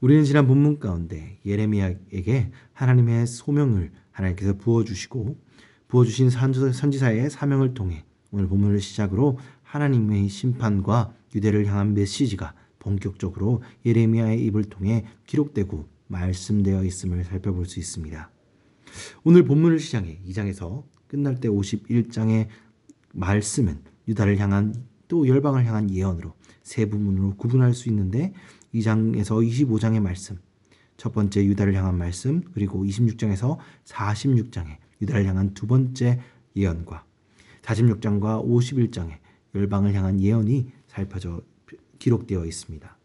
우리는 지난 본문 가운데 예레미야에게 하나님의 소명을 하나님께서 부어주신 선지자의 사명을 통해 오늘 본문을 시작으로 하나님의 심판과 유대를 향한 메시지가 본격적으로 예레미야의 입을 통해 기록되고 말씀되어 있음을 살펴볼 수 있습니다. 오늘 본문을 시작해 2장에서 끝날 때 51장의 말씀은 유다를 향한 또 열방을 향한 예언으로 세 부분으로 구분할 수 있는데 2장에서 25장의 말씀, 첫 번째 유다를 향한 말씀, 그리고 26장에서 46장의 유다를 향한 두 번째 예언과 46장과 51장의 열방을 향한 예언이 기록되어 있습니다.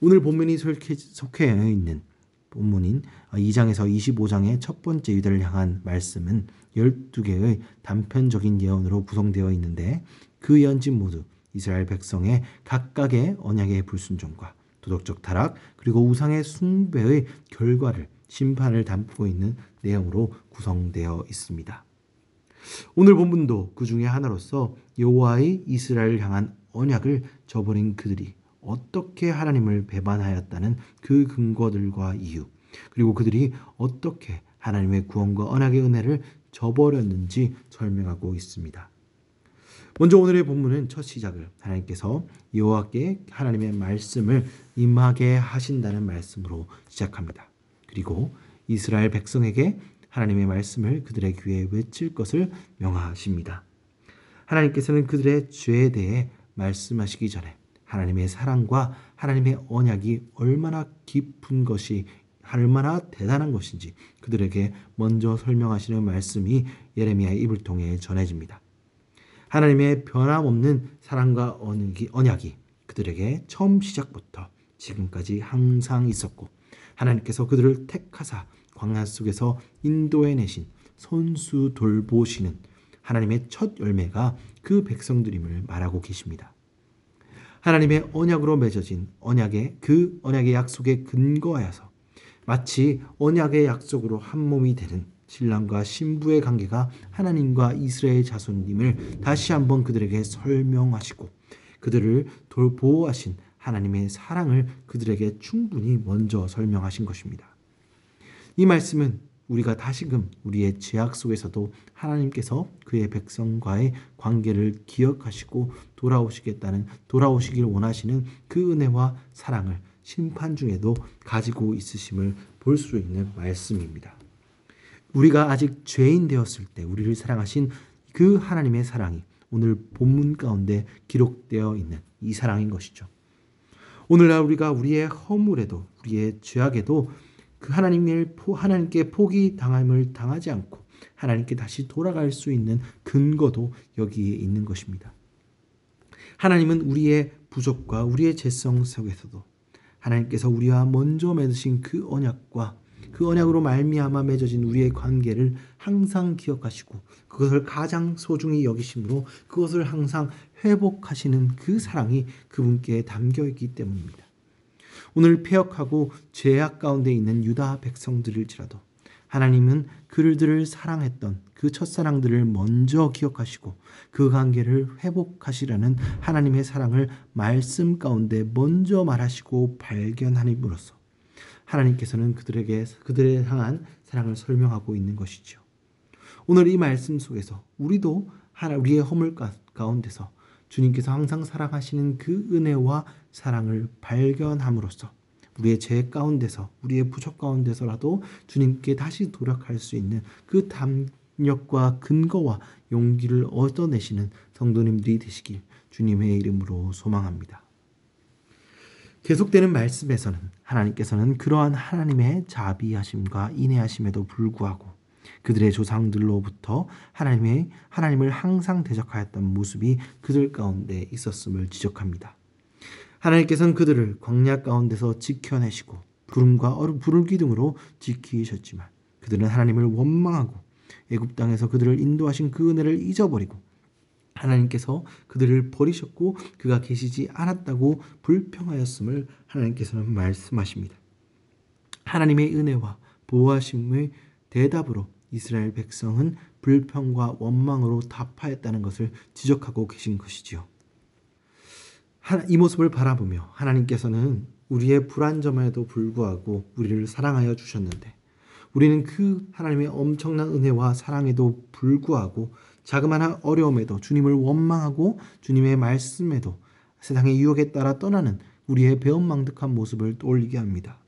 오늘 본문이 속해 있는 본문인 2장에서 25장의 첫 번째 유다를 향한 말씀은 12개의 단편적인 예언으로 구성되어 있는데 그 예언진 모두 이스라엘 백성의 각각의 언약의 불순종과 도덕적 타락 그리고 우상의 숭배의 결과를 심판을 담고 있는 내용으로 구성되어 있습니다. 오늘 본문도 그 중에 하나로서 여호와의 이스라엘을 향한 언약을 저버린 그들이 어떻게 하나님을 배반하였다는 그 근거들과 이유, 그리고 그들이 어떻게 하나님의 구원과 언약의 은혜를 저버렸는지 설명하고 있습니다. 먼저 오늘의 본문은 첫 시작을 하나님께서 여호와께 하나님의 말씀을 임하게 하신다는 말씀으로 시작합니다. 그리고 이스라엘 백성에게 하나님의 말씀을 그들의 귀에 외칠 것을 명하십니다. 하나님께서는 그들의 죄에 대해 말씀하시기 전에 하나님의 사랑과 하나님의 언약이 얼마나 깊은 것이 얼마나 대단한 것인지 그들에게 먼저 설명하시는 말씀이 예레미야의 입을 통해 전해집니다. 하나님의 변함없는 사랑과 언약이 그들에게 처음 시작부터 지금까지 항상 있었고 하나님께서 그들을 택하사 광야 속에서 인도해내신 손수 돌보시는 하나님의 첫 열매가 그 백성들임을 말하고 계십니다. 하나님의 언약으로 맺어진 그 언약의 약속에 근거하여서 마치 언약의 약속으로 한 몸이 되는 신랑과 신부의 관계가 하나님과 이스라엘 자손임을 다시 한번 그들에게 설명하시고 그들을 보호하신 하나님의 사랑을 그들에게 충분히 먼저 설명하신 것입니다. 이 말씀은 우리가 다시금 우리의 죄악 속에서도 하나님께서 그의 백성과의 관계를 기억하시고 돌아오시길 원하시는 그 은혜와 사랑을 심판 중에도 가지고 있으심을 볼 수 있는 말씀입니다. 우리가 아직 죄인 되었을 때 우리를 사랑하신 그 하나님의 사랑이 오늘 본문 가운데 기록되어 있는 이 사랑인 것이죠. 오늘날 우리가 우리의 허물에도 우리의 죄악에도 그 하나님께 포기당함을 당하지 않고 하나님께 다시 돌아갈 수 있는 근거도 여기에 있는 것입니다. 하나님은 우리의 부족과 우리의 죄성 속에서도 하나님께서 우리와 먼저 맺으신 그 언약과 그 언약으로 말미암아 맺어진 우리의 관계를 항상 기억하시고 그것을 가장 소중히 여기심으로 그것을 항상 회복하시는 그 사랑이 그분께 담겨 있기 때문입니다. 오늘 패역하고 죄악 가운데 있는 유다 백성들일지라도 하나님은 그들을 사랑했던 그 첫사랑들을 먼저 기억하시고 그 관계를 회복하시라는 하나님의 사랑을 말씀 가운데 먼저 말하시고 발견함으로써 하나님께서는 그들에 향한 사랑을 설명하고 있는 것이죠. 오늘 이 말씀 속에서 우리도 우리의 허물 가운데서 주님께서 항상 사랑하시는 그 은혜와 사랑을 발견함으로써 우리의 죄 가운데서 우리의 부족 가운데서라도 주님께 다시 돌아갈 수 있는 그 담력과 근거와 용기를 얻어내시는 성도님들이 되시길 주님의 이름으로 소망합니다. 계속되는 말씀에서는 하나님께서는 그러한 하나님의 자비하심과 인애하심에도 불구하고 그들의 조상들로부터 하나님을 항상 대적하였던 모습이 그들 가운데 있었음을 지적합니다. 하나님께서는 그들을 광야 가운데서 지켜내시고 구름과 불을 기둥으로 지키셨지만 그들은 하나님을 원망하고 애굽 땅에서 그들을 인도하신 그 은혜를 잊어버리고 하나님께서 그들을 버리셨고 그가 계시지 않았다고 불평하였음을 하나님께서는 말씀하십니다. 하나님의 은혜와 보호하심의 대답으로 이스라엘 백성은 불평과 원망으로 답하였다는 것을 지적하고 계신 것이지요. 이 모습을 바라보며 하나님께서는 우리의 불완전함에도 불구하고 우리를 사랑하여 주셨는데 우리는 그 하나님의 엄청난 은혜와 사랑에도 불구하고 자그마한 어려움에도 주님을 원망하고 주님의 말씀에도 세상의 유혹에 따라 떠나는 우리의 배은망덕한 모습을 떠올리게 합니다.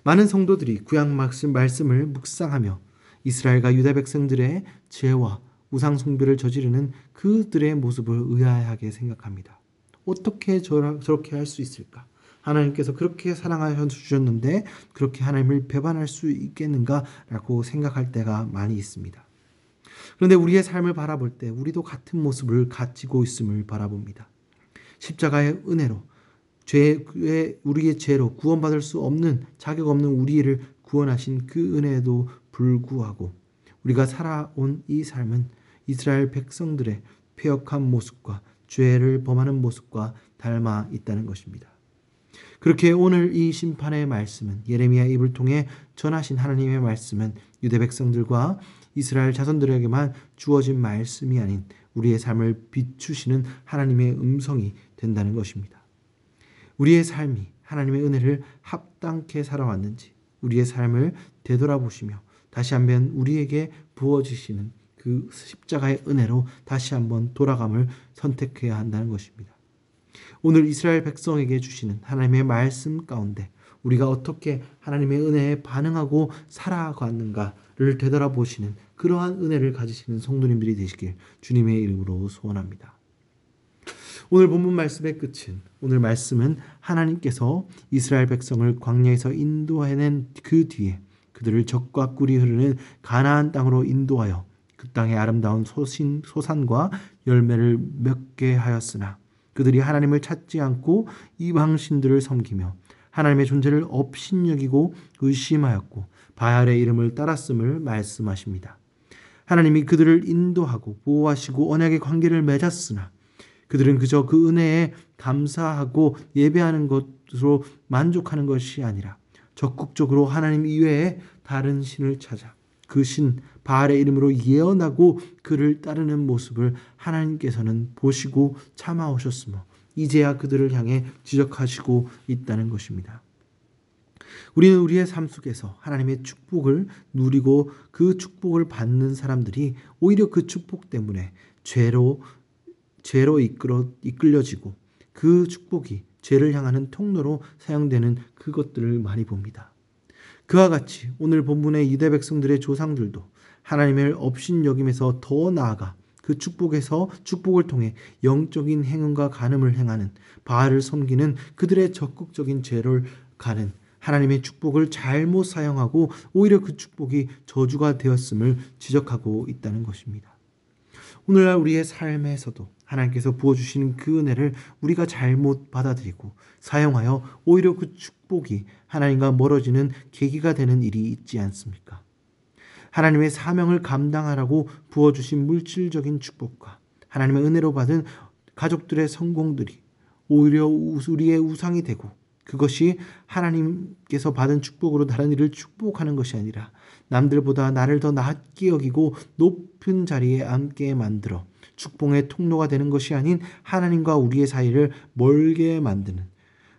많은 성도들이 구약 말씀을 묵상하며 이스라엘과 유다 백성들의 죄와 우상 숭배를 저지르는 그들의 모습을 의아하게 생각합니다. 어떻게 저렇게 할 수 있을까? 하나님께서 그렇게 사랑하여 주셨는데 그렇게 하나님을 배반할 수 있겠는가라고 생각할 때가 많이 있습니다. 그런데 우리의 삶을 바라볼 때 우리도 같은 모습을 가지고 있음을 바라봅니다. 십자가의 은혜로 우리의 죄로 구원받을 수 없는 자격 없는 우리를 구원하신 그 은혜에도 불구하고 우리가 살아온 이 삶은 이스라엘 백성들의 패역한 모습과 죄를 범하는 모습과 닮아 있다는 것입니다. 그렇게 오늘 이 심판의 말씀은 예레미야 입을 통해 전하신 하나님의 말씀은 유대 백성들과 이스라엘 자손들에게만 주어진 말씀이 아닌 우리의 삶을 비추시는 하나님의 음성이 된다는 것입니다. 우리의 삶이 하나님의 은혜를 합당케 살아왔는지 우리의 삶을 되돌아보시며 다시 한번 우리에게 부어주시는 그 십자가의 은혜로 다시 한번 돌아감을 선택해야 한다는 것입니다. 오늘 이스라엘 백성에게 주시는 하나님의 말씀 가운데 우리가 어떻게 하나님의 은혜에 반응하고 살아갔는가를 되돌아보시는 그러한 은혜를 가지시는 성도님들이 되시길 주님의 이름으로 소원합니다. 오늘 본문 말씀의 끝은 오늘 말씀은 하나님께서 이스라엘 백성을 광야에서 인도해낸 그 뒤에 그들을 적과 꿀이 흐르는 가나안 땅으로 인도하여 그 땅의 아름다운 소산과 열매를 맺게 하였으나 그들이 하나님을 찾지 않고 이방신들을 섬기며 하나님의 존재를 업신여기고 의심하였고 바알의 이름을 따랐음을 말씀하십니다. 하나님이 그들을 인도하고 보호하시고 언약의 관계를 맺었으나 그들은 그저 그 은혜에 감사하고 예배하는 것으로 만족하는 것이 아니라 적극적으로 하나님 이외에 다른 신을 찾아 그 신 바알의 이름으로 예언하고 그를 따르는 모습을 하나님께서는 보시고 참아오셨으며 이제야 그들을 향해 지적하시고 있다는 것입니다. 우리는 우리의 삶 속에서 하나님의 축복을 누리고 그 축복을 받는 사람들이 오히려 그 축복 때문에 죄로 이끌려지고 그 축복이 죄를 향하는 통로로 사용되는 그것들을 많이 봅니다. 그와 같이 오늘 본문의 유대 백성들의 조상들도 하나님을 업신여김에서 더 나아가 그 축복을 통해 영적인 행운과 간음을 행하는 바알을 섬기는 그들의 적극적인 죄를 가는 하나님의 축복을 잘못 사용하고 오히려 그 축복이 저주가 되었음을 지적하고 있다는 것입니다. 오늘날 우리의 삶에서도 하나님께서 부어주시는 그 은혜를 우리가 잘못 받아들이고 사용하여 오히려 그 축복이 하나님과 멀어지는 계기가 되는 일이 있지 않습니까? 하나님의 사명을 감당하라고 부어주신 물질적인 축복과 하나님의 은혜로 받은 가족들의 성공들이 오히려 우리의 우상이 되고 그것이 하나님께서 받은 축복으로 다른 일을 축복하는 것이 아니라 남들보다 나를 더 낮게 여기고 높은 자리에 앉게 만들어 축복의 통로가 되는 것이 아닌 하나님과 우리의 사이를 멀게 만드는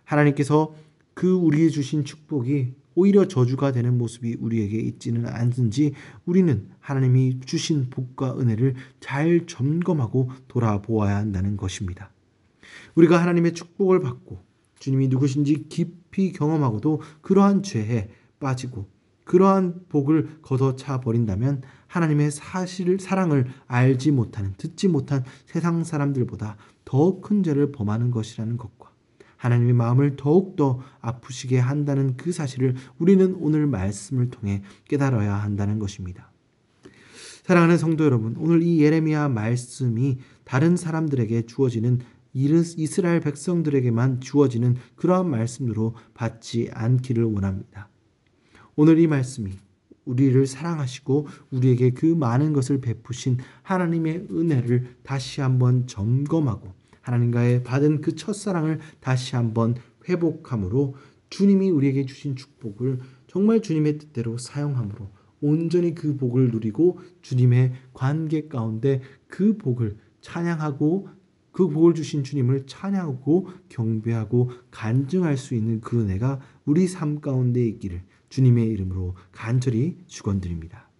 하나님께서 그 우리에 주신 축복이 오히려 저주가 되는 모습이 우리에게 있지는 않은지 우리는 하나님이 주신 복과 은혜를 잘 점검하고 돌아보아야 한다는 것입니다. 우리가 하나님의 축복을 받고 주님이 누구신지 깊이 경험하고도 그러한 죄에 빠지고 그러한 복을 걷어차 버린다면 하나님의 사랑을 알지 못하는 듣지 못한 세상 사람들보다 더 큰 죄를 범하는 것이라는 것과 하나님의 마음을 더욱더 아프시게 한다는 그 사실을 우리는 오늘 말씀을 통해 깨달아야 한다는 것입니다. 사랑하는 성도 여러분, 오늘 이 예레미야 말씀이 다른 사람들에게 주어지는 이스라엘 백성들에게만 주어지는 그러한 말씀으로 받지 않기를 원합니다. 오늘 이 말씀이 우리를 사랑하시고 우리에게 그 많은 것을 베푸신 하나님의 은혜를 다시 한번 점검하고 하나님과의 받은 그 첫사랑을 다시 한번 회복함으로 주님이 우리에게 주신 축복을 정말 주님의 뜻대로 사용함으로 온전히 그 복을 누리고 주님의 관계 가운데 그 복을 찬양하고 그 복을 주신 주님을 찬양하고 경배하고 간증할 수 있는 그 은혜가 우리 삶 가운데 있기를 주님의 이름으로 간절히 축원드립니다.